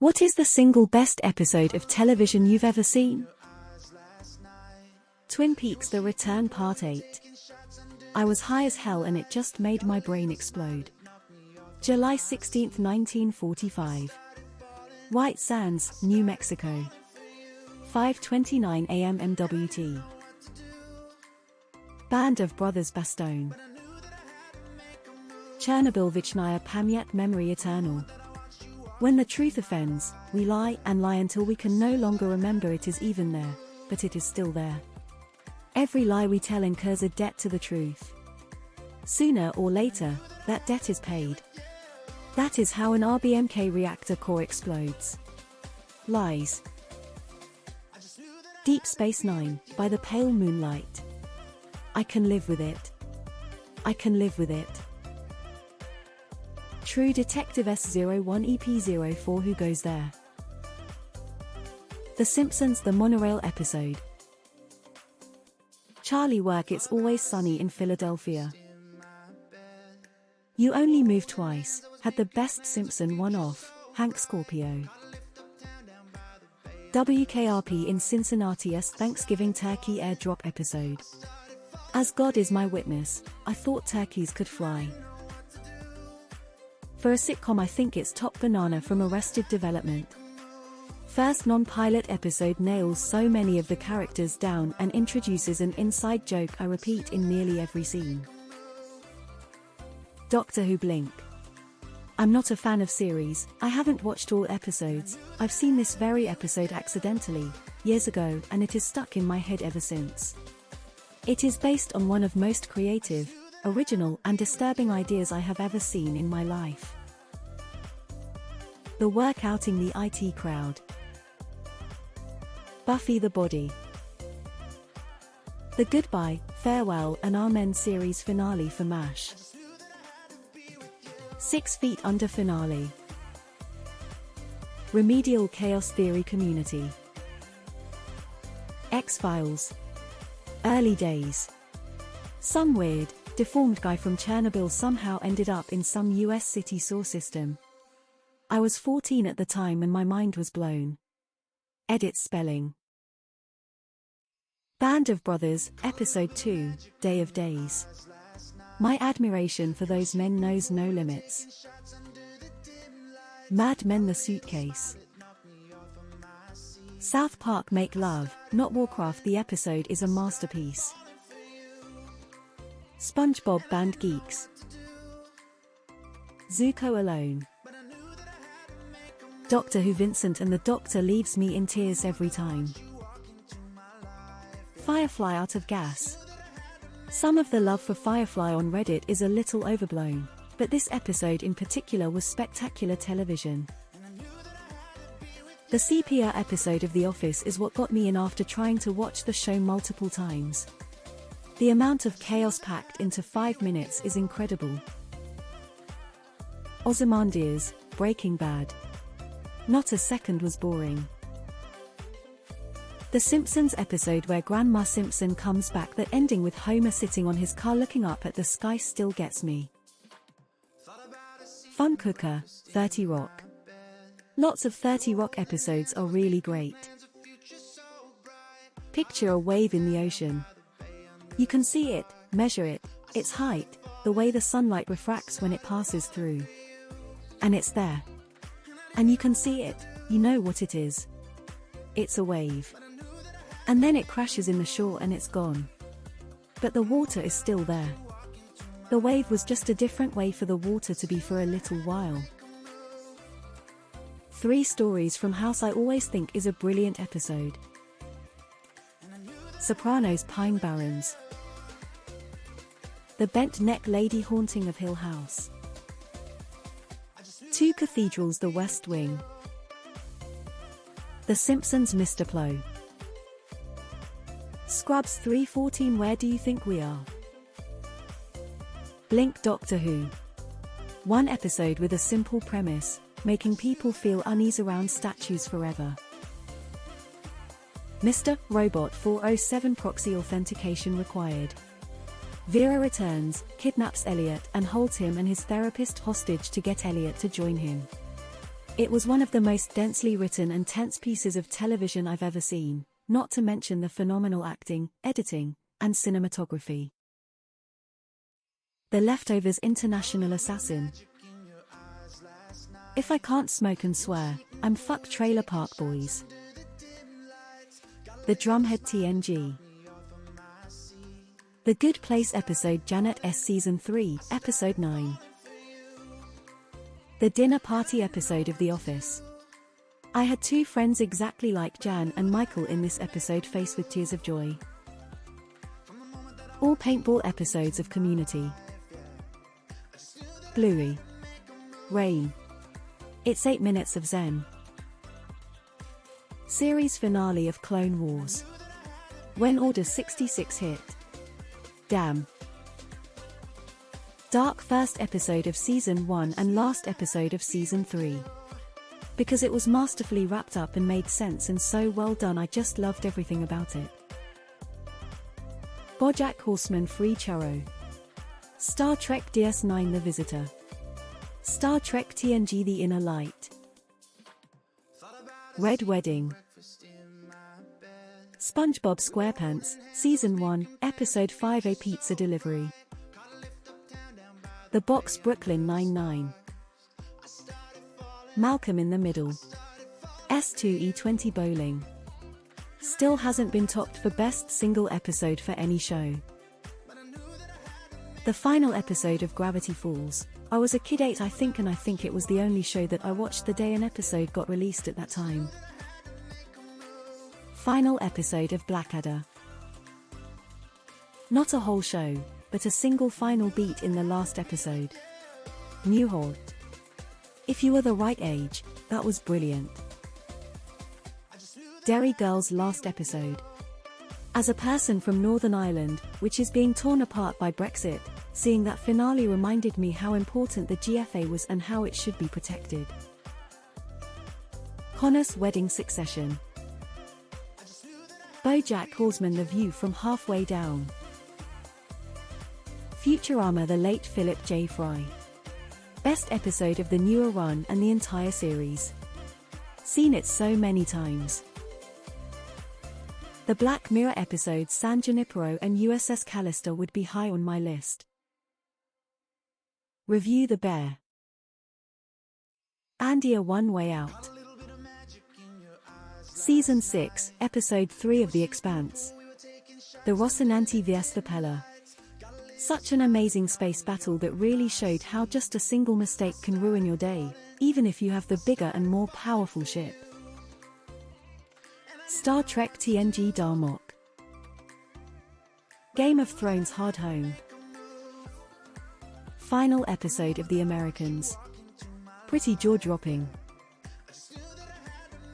What is the single best episode of television you've ever seen? Twin Peaks: The Return Part 8. I was high as hell and it just made my brain explode. July 16, 1945. White Sands, New Mexico. 5:29 a.m. MWT. Band of Brothers Bastone. Chernobyl Vichnaya Pamyat Memory Eternal. When the truth offends, we lie and lie until we can no longer remember it is even there, but it is still there. Every lie we tell incurs a debt to the truth. Sooner or later, that debt is paid. That is how an RBMK reactor core explodes. Lies. Deep Space Nine, By the Pale Moonlight. I can live with it. I can live with it. True Detective S01 EP04 Who Goes There? The Simpsons: The Monorail Episode. Charlie Work It's Always Sunny in Philadelphia. You Only Move Twice, had the best Simpson one-off, Hank Scorpio. WKRP in Cincinnati's Thanksgiving Turkey Airdrop Episode. As God is my witness, I thought turkeys could fly. For a sitcom, I think it's Top Banana from Arrested Development. First non-pilot episode nails so many of the characters down and introduces an inside joke I repeat in nearly every scene. Doctor Who Blink. I'm not a fan of series, I haven't watched all episodes, I've seen this very episode accidentally, years ago, and it has stuck in my head ever since. It is based on one of most creative, original and disturbing ideas I have ever seen in my life. The Work Outing the IT Crowd. Buffy the Body. The Goodbye, Farewell and Amen series finale for MASH. 6 Feet Under finale. Remedial Chaos Theory Community. X-Files. Early days. Some weird, deformed guy from Chernobyl somehow ended up in some US city sewer system. I was 14 at the time and my mind was blown. Edit spelling. Band of Brothers, Episode 2, Day of Days. My admiration for those men knows no limits. Mad Men: The Suitcase. South Park: Make Love, Not Warcraft. The episode is a masterpiece. SpongeBob Band Geeks. Zuko Alone. Doctor Who Vincent and the Doctor leaves me in tears every time. Firefly Out of Gas. Some of the love for Firefly on Reddit is a little overblown, but this episode in particular was spectacular television. The sepia episode of The Office is what got me in after trying to watch the show multiple times. The amount of chaos packed into 5 minutes is incredible. Ozymandias, Breaking Bad. Not a second was boring. The Simpsons episode where Grandma Simpson comes back, that ending with Homer sitting on his car looking up at the sky still gets me. Fun Cooker, 30 Rock. Lots of 30 Rock episodes are really great. Picture a wave in the ocean. You can see it, measure it, its height, the way the sunlight refracts when it passes through. And it's there. And you can see it, you know what it is. It's a wave. And then it crashes in the shore and it's gone. But the water is still there. The wave was just a different way for the water to be for a little while. 3 Stories from House I always think is a brilliant episode. Sopranos: Pine Barrens. The Bent Neck Lady Haunting of Hill House. 2 Cathedrals: The West Wing. The Simpsons: Mr. Plow. Scrubs 3:14 Where Do You Think We Are? Blink: Doctor Who. One episode with a simple premise, making people feel unease around statues forever. Mr. Robot 407 Proxy authentication required. Vera returns, kidnaps Elliot and holds him and his therapist hostage to get Elliot to join him. It was one of the most densely written and tense pieces of television I've ever seen, not to mention the phenomenal acting, editing, and cinematography. The Leftovers International Assassin. If I can't smoke and swear, I'm fuck Trailer Park Boys. The Drumhead TNG. The Good Place episode Janet S Season 3, Episode 9. The Dinner Party episode of The Office. I had two friends exactly like Jan and Michael in this episode faced with tears of joy. All paintball episodes of Community. Bluey. Rain. It's 8 minutes of zen. Series finale of Clone Wars. When Order 66 hit. Damn. Dark first episode of Season 1 and last episode of Season 3. Because it was masterfully wrapped up and made sense and so well done, I just loved everything about it. BoJack Horseman Free Churro. Star Trek DS9 The Visitor. Star Trek TNG The Inner Light. Red Wedding. SpongeBob SquarePants, Season 1, Episode 5 A Pizza Delivery. The Box Brooklyn Nine-Nine. Malcolm in the Middle. S2E20 Bowling. Still hasn't been topped for best single episode for any show. The final episode of Gravity Falls. I was a kid 8 I think, and I think it was the only show that I watched the day an episode got released at that time. Final episode of Blackadder. Not a whole show, but a single final beat in the last episode. New Halt. If you were the right age, that was brilliant. Derry Girls last episode. As a person from Northern Ireland, which is being torn apart by Brexit, seeing that finale reminded me how important the GFA was and how it should be protected. Connor's Wedding Succession. BoJack Horseman The View from Halfway Down. Futurama The Late Philip J. Fry. Best episode of the newer run and the entire series. Seen it so many times. The Black Mirror episodes San Junipero and USS Callister would be high on my list. Review The Bear. Andy A One Way Out. Season 6, Episode 3 of The Expanse. The Rocinante vs Vapella. Such an amazing space battle that really showed how just a single mistake can ruin your day, even if you have the bigger and more powerful ship. Star Trek TNG Darmok. Game of Thrones Hard Home. Final episode of The Americans. Pretty jaw-dropping.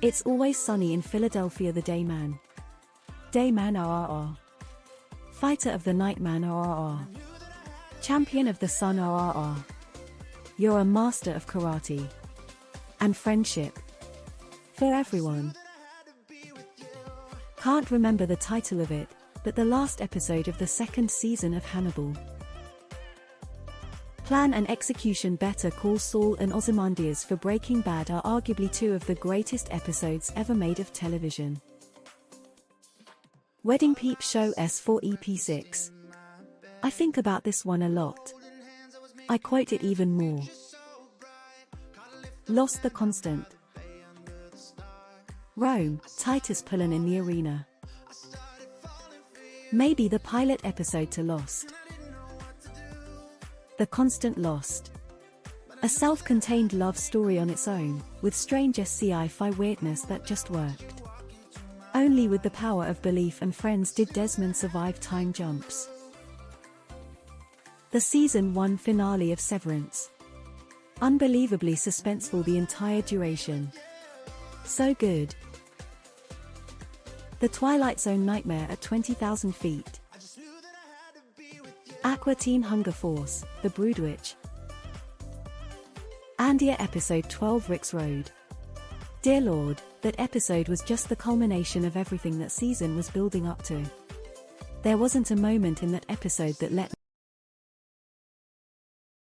It's Always Sunny in Philadelphia The Dayman. Dayman RRR. Fighter of the Nightman RRR. Champion of the Sun RRR. You're a master of karate. And friendship. For everyone. Can't remember the title of it, but the last episode of the second season of Hannibal. Plan and execution Better Call Saul and Ozymandias for Breaking Bad are arguably two of the greatest episodes ever made of television. Wedding Peep Show S4 EP6. I think about this one a lot. I quote it even more. Lost the Constant. Rome, Titus Pullen in the Arena. Maybe the pilot episode to Lost. The Constant Lost. A self-contained love story on its own, with strange sci-fi weirdness that just worked. Only with the power of belief and friends did Desmond survive time jumps. The Season 1 finale of Severance. Unbelievably suspenseful the entire duration. So good. The Twilight Zone Nightmare at 20,000 Feet. Aqua Teen Hunger Force, The Broodwitch. Andia Episode 12 Rick's Road. Dear Lord, that episode was just the culmination of everything that season was building up to. There wasn't a moment in that episode that let